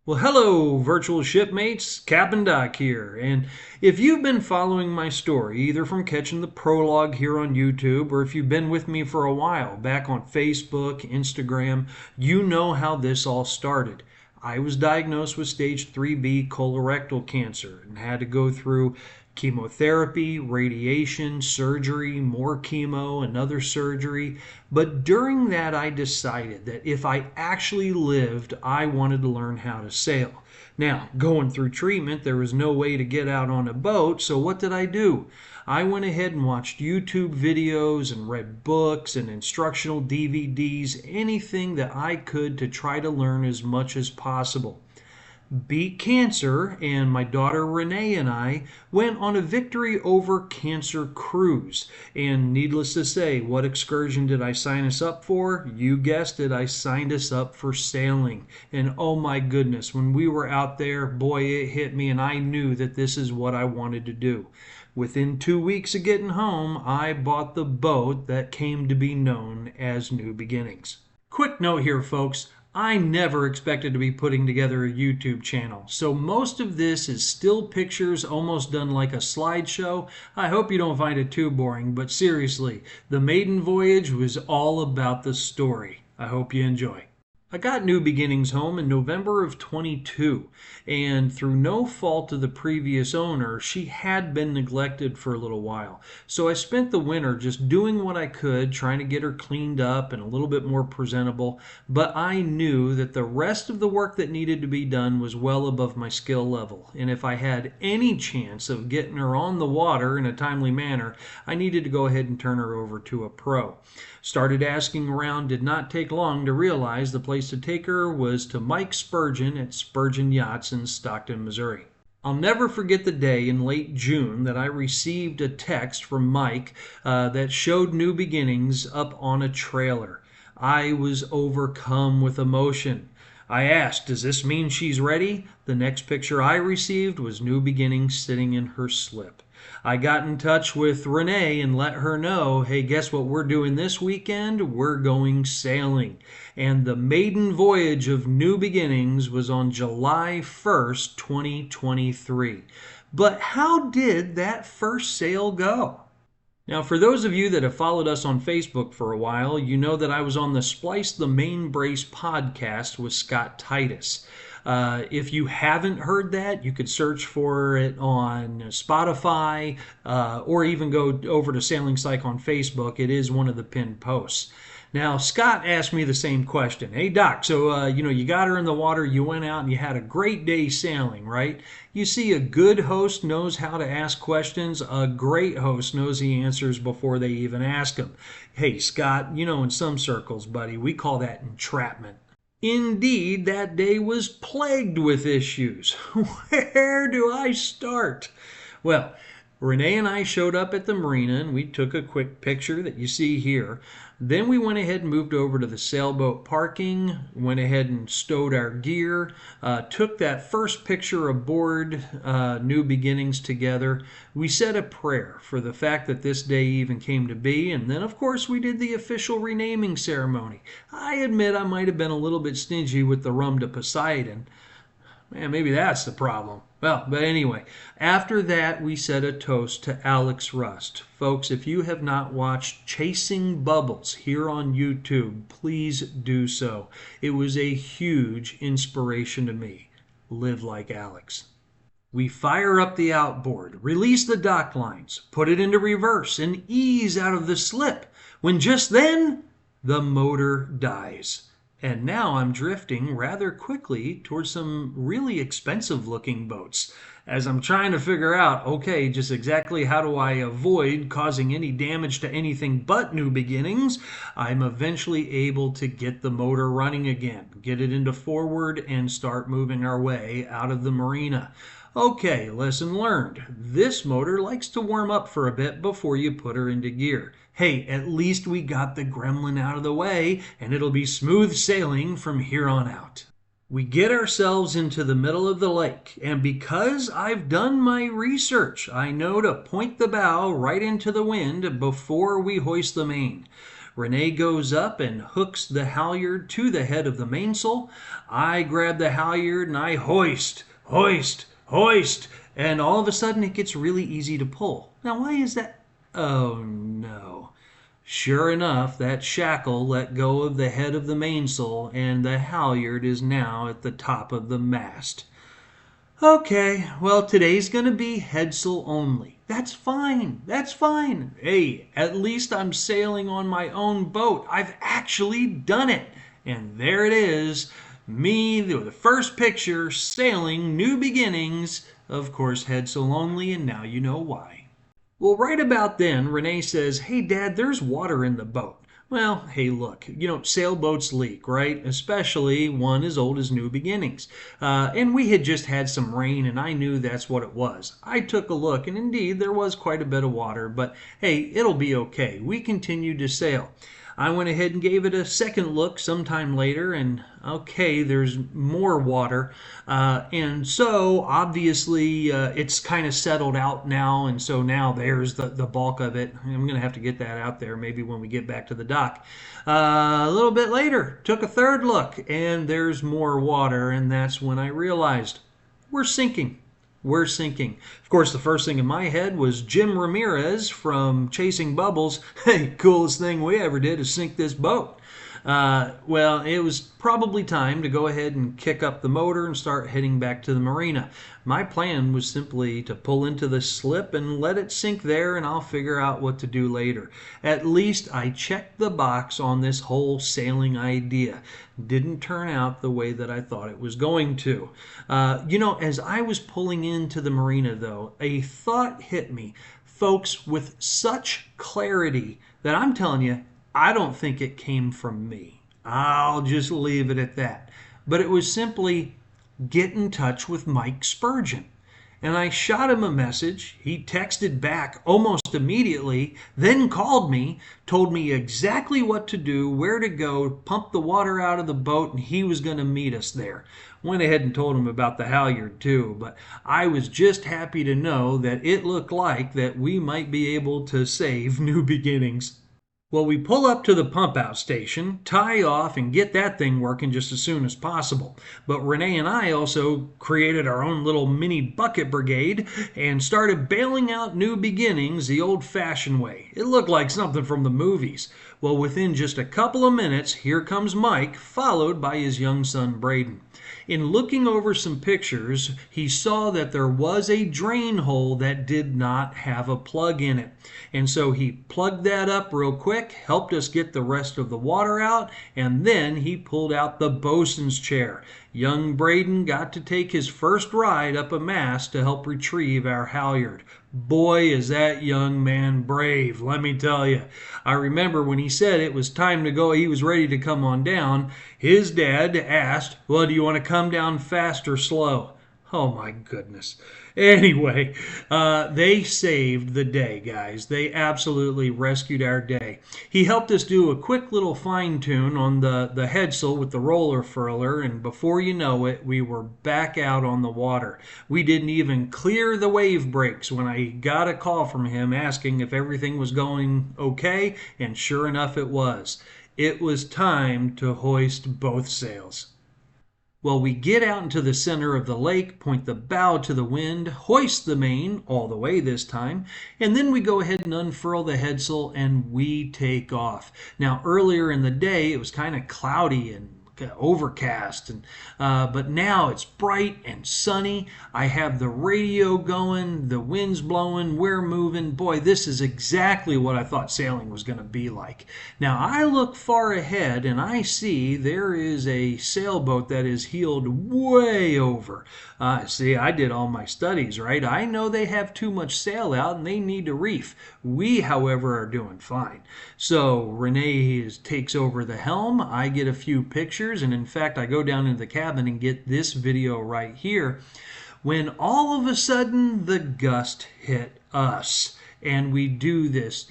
Well, hello, virtual shipmates. Captain Doc here. And if you've been following my story, either from catching the prologue here on YouTube or if you've been with me for a while back on Facebook, Instagram, you know how this all started. I was diagnosed with stage 3B colorectal cancer and had to go through chemotherapy, radiation, surgery, more chemo, another surgery. But during that, I decided that if I actually lived, I wanted to learn how to sail. Now, going through treatment, there was no way to get out on a boat, so what did I do? I went ahead and watched YouTube videos and read books and instructional DVDs, anything that I could to try to learn as much as possible. Beat cancer, and my daughter Renee and I went on a victory over cancer cruise. And needless to say, what excursion did I sign us up for? You guessed it, I signed us up for sailing. And oh my goodness, when we were out there, boy, it hit me, and I knew that this is what I wanted to do. Within 2 weeks of getting home, I bought the boat that came to be known as New Beginnings. Quick note here, folks. I never expected to be putting together a YouTube channel, so most of this is still pictures almost done like a slideshow. I hope you don't find it too boring, but seriously, the Maiden Voyage was all about the story. I hope you enjoy. I got New Beginnings home in November of 22, and through no fault of the previous owner, she had been neglected for a little while. So I spent the winter just doing what I could, trying to get her cleaned up and a little bit more presentable, but I knew that the rest of the work that needed to be done was well above my skill level, and if I had any chance of getting her on the water in a timely manner, I needed to go ahead and turn her over to a pro. Started asking around, did not take long to realize the place to take her was to Mike Spurgeon at Spurgeon Yachts in Stockton, Missouri. I'll never forget the day in late June that I received a text from Mike that showed New Beginnings up on a trailer. I was overcome with emotion. I asked, does this mean she's ready? The next picture I received was New Beginnings sitting in her slip. I got in touch with Renee and let her know, hey, guess what we're doing this weekend? We're going sailing. And the maiden voyage of New Beginnings was on July 1st, 2023. But how did that first sail go? Now, for those of you that have followed us on Facebook for a while, you know that I was on the Splice the Main Brace podcast with Scott Titus. If you haven't heard that, you could search for it on Spotify or even go over to Sailing Psych on Facebook. It is one of the pinned posts. Now, Scott asked me the same question. Hey, Doc, so, you got her in the water, you went out and you had a great day sailing, right? You see, a good host knows how to ask questions. A great host knows the answers before they even ask them. Hey, Scott, in some circles, buddy, we call that entrapment. Indeed, that day was plagued with issues. Where do I start? Well, Renee and I showed up at the marina and we took a quick picture that you see here. Then we went ahead and moved over to the sailboat parking, went ahead and stowed our gear, took that first picture aboard New Beginnings together. We said a prayer for the fact that this day even came to be, and then of course we did the official renaming ceremony. I admit I might have been a little bit stingy with the rum to Poseidon. Man, maybe that's the problem. Well, but anyway, after that, we said a toast to Alex Rust. Folks, if you have not watched Chasing Bubbles here on YouTube, please do so. It was a huge inspiration to me. Live like Alex. We fire up the outboard, release the dock lines, put it into reverse, and ease out of the slip, when just then, the motor dies. And now I'm drifting rather quickly towards some really expensive looking boats as I'm trying to figure out, okay, just exactly how do I avoid causing any damage to anything but New Beginnings. I'm eventually able to get the motor running again, get it into forward and start moving our way out of the marina. Okay, lesson learned. This motor likes to warm up for a bit before you put her into gear. Hey, at least we got the gremlin out of the way, and it'll be smooth sailing from here on out. We get ourselves into the middle of the lake, and because I've done my research, I know to point the bow right into the wind before we hoist the main. Renee goes up and hooks the halyard to the head of the mainsail. I grab the halyard and I hoist, hoist, hoist, and all of a sudden it gets really easy to pull. Now, why is that? Oh no. Sure enough, that shackle let go of the head of the mainsail, and the halyard is now at the top of the mast. Okay, well, today's going to be headsail only. That's fine. That's fine. Hey, at least I'm sailing on my own boat. I've actually done it. And there it is. Me, the first picture, sailing new beginnings. Of course, headsail only, and now you know why. Well, right about then, Renee says, "Hey, Dad, there's water in the boat." Well, hey, look, sailboats leak, right? Especially one as old as New Beginnings. And we had just had some rain, and I knew that's what it was. I took a look, and indeed, there was quite a bit of water, but hey, it'll be okay. We continued to sail. I went ahead and gave it a second look sometime later, and okay, there's more water. And so, obviously, it's kind of settled out now, and so now there's the bulk of it. I'm going to have to get that out there maybe when we get back to the dock. A little bit later, took a third look, and there's more water, and that's when I realized we're sinking. We're sinking. Of course, the first thing in my head was Jim Ramirez from Chasing Bubbles. Hey, coolest thing we ever did is sink this boat. Well, it was probably time to go ahead and kick up the motor and start heading back to the marina. My plan was simply to pull into the slip and let it sink there, and I'll figure out what to do later. At least I checked the box on this whole sailing idea. Didn't turn out the way that I thought it was going to. As I was pulling into the marina, though, a thought hit me, folks, with such clarity that I'm telling you, I don't think it came from me. I'll just leave it at that. But it was simply get in touch with Mike Spurgeon. And I shot him a message. He texted back almost immediately, then called me, told me exactly what to do, where to go, pump the water out of the boat, and he was going to meet us there. Went ahead and told him about the halyard too, but I was just happy to know that it looked like that we might be able to save New Beginnings. Well, we pull up to the pump out station, tie off, and get that thing working just as soon as possible. But Renee and I also created our own little mini bucket brigade and started bailing out New Beginnings the old-fashioned way. It looked like something from the movies. Well, within just a couple of minutes, here comes Mike, followed by his young son, Braden. In looking over some pictures, he saw that there was a drain hole that did not have a plug in it. And so he plugged that up real quick, helped us get the rest of the water out, and then he pulled out the bosun's chair. Young Braden got to take his first ride up a mast to help retrieve our halyard. Boy, is that young man brave, let me tell you. I remember when he said it was time to go, he was ready to come on down. His dad asked, "Well, do you want to come down fast or slow?" Oh my goodness. Anyway, they saved the day, guys. They absolutely rescued our day. He helped us do a quick little fine tune on the headsail with the roller furler, and before you know it, we were back out on the water. We didn't even clear the wave breaks when I got a call from him asking if everything was going okay, and sure enough it was. It was time to hoist both sails. Well, we get out into the center of the lake, point the bow to the wind, hoist the main, all the way this time, and then we go ahead and unfurl the headsail and we take off. Now, earlier in the day, it was kind of cloudy and overcast, but now it's bright and sunny. I have the radio going, the wind's blowing, we're moving. Boy, this is exactly what I thought sailing was going to be like. Now I look far ahead and I see there is a sailboat that is heeled way over. See, I did all my studies, right? I know they have too much sail out and they need to reef. We, however, are doing fine. So Renee takes over the helm. I get a few pictures, and in fact, I go down into the cabin and get this video right here when all of a sudden the gust hit us and we do this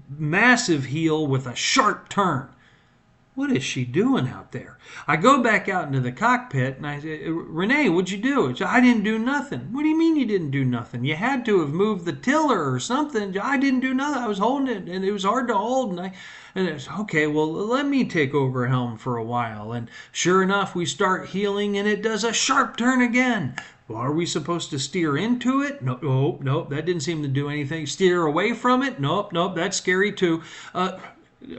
massive heel with a sharp turn. what is she doing out there? I go back out into the cockpit and I say, Renee, what'd you do? She said, I didn't do nothing. What do you mean you didn't do nothing? You had to have moved the tiller or something. I didn't do nothing. I was holding it and it was hard to hold. And it's okay, well, let me take over helm for a while. And sure enough, we start heeling and it does a sharp turn again. Well, are we supposed to steer into it? No, nope, that didn't seem to do anything. Steer away from it? Nope, that's scary too.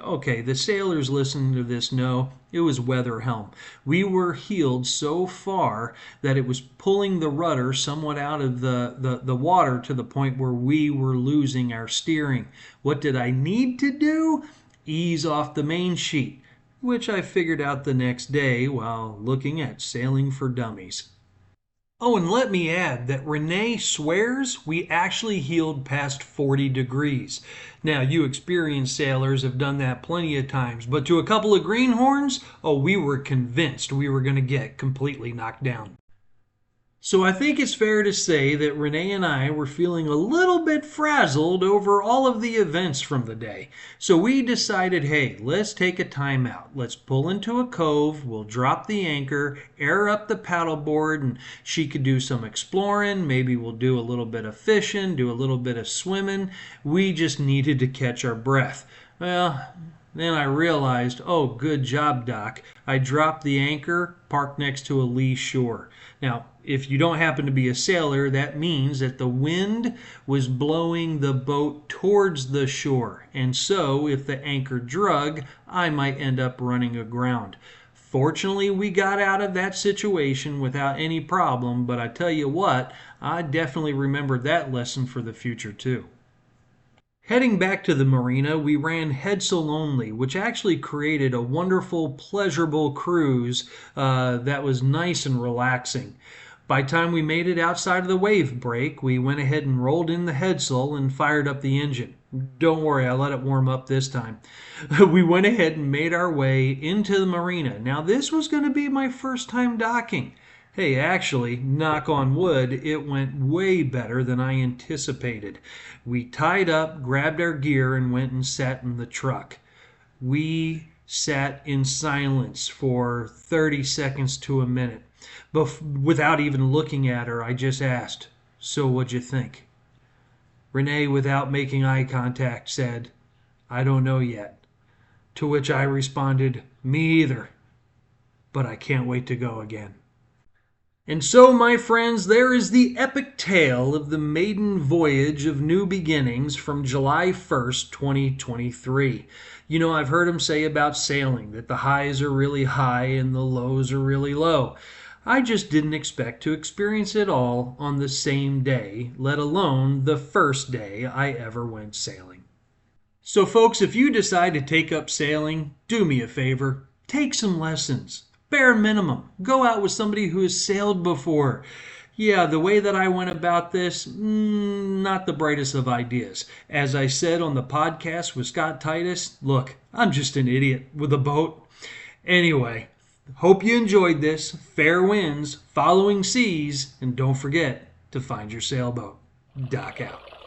Okay, the sailors listening to this know it was weather helm. We were heeled so far that it was pulling the rudder somewhat out of the water to the point where we were losing our steering. What did I need to do? Ease off the main sheet, which I figured out the next day while looking at Sailing for Dummies. Oh, and let me add that Renee swears we actually heeled past 40 degrees. Now, you experienced sailors have done that plenty of times, but to a couple of greenhorns, oh, we were convinced we were going to get completely knocked down. So I think it's fair to say that Renee and I were feeling a little bit frazzled over all of the events from the day. So we decided, hey, let's take a time out. Let's pull into a cove, we'll drop the anchor, air up the paddleboard, and she could do some exploring. Maybe we'll do a little bit of fishing, do a little bit of swimming. We just needed to catch our breath. Well, then I realized, oh, good job, Doc. I dropped the anchor, parked next to a lee shore. Now, if you don't happen to be a sailor, that means that the wind was blowing the boat towards the shore. And so, if the anchor drug, I might end up running aground. Fortunately, we got out of that situation without any problem, but I tell you what, I definitely remembered that lesson for the future too. Heading back to the marina, we ran headsail only, which actually created a wonderful, pleasurable cruise that was nice and relaxing. By the time we made it outside of the wave break, we went ahead and rolled in the headsail and fired up the engine. Don't worry, I let it warm up this time. We went ahead and made our way into the marina. Now, this was going to be my first time docking. Hey, actually, knock on wood, it went way better than I anticipated. We tied up, grabbed our gear, and went and sat in the truck. We sat in silence for 30 seconds to a minute. Without even looking at her, I just asked, so what'd you think? Renee, without making eye contact, said, I don't know yet. To which I responded, me either, but I can't wait to go again. And so, my friends, there is the epic tale of the maiden voyage of new beginnings from July 1st, 2023. You know, I've heard them say about sailing that the highs are really high and the lows are really low. I just didn't expect to experience it all on the same day, let alone the first day I ever went sailing. So, folks, if you decide to take up sailing, do me a favor, take some lessons. Bare minimum, go out with somebody who has sailed before. Yeah, the way that I went about this, not the brightest of ideas. As I said on the podcast with Scott Titus, look, I'm just an idiot with a boat. Anyway, hope you enjoyed this. Fair winds, following seas, and don't forget to find your sailboat. Dock out.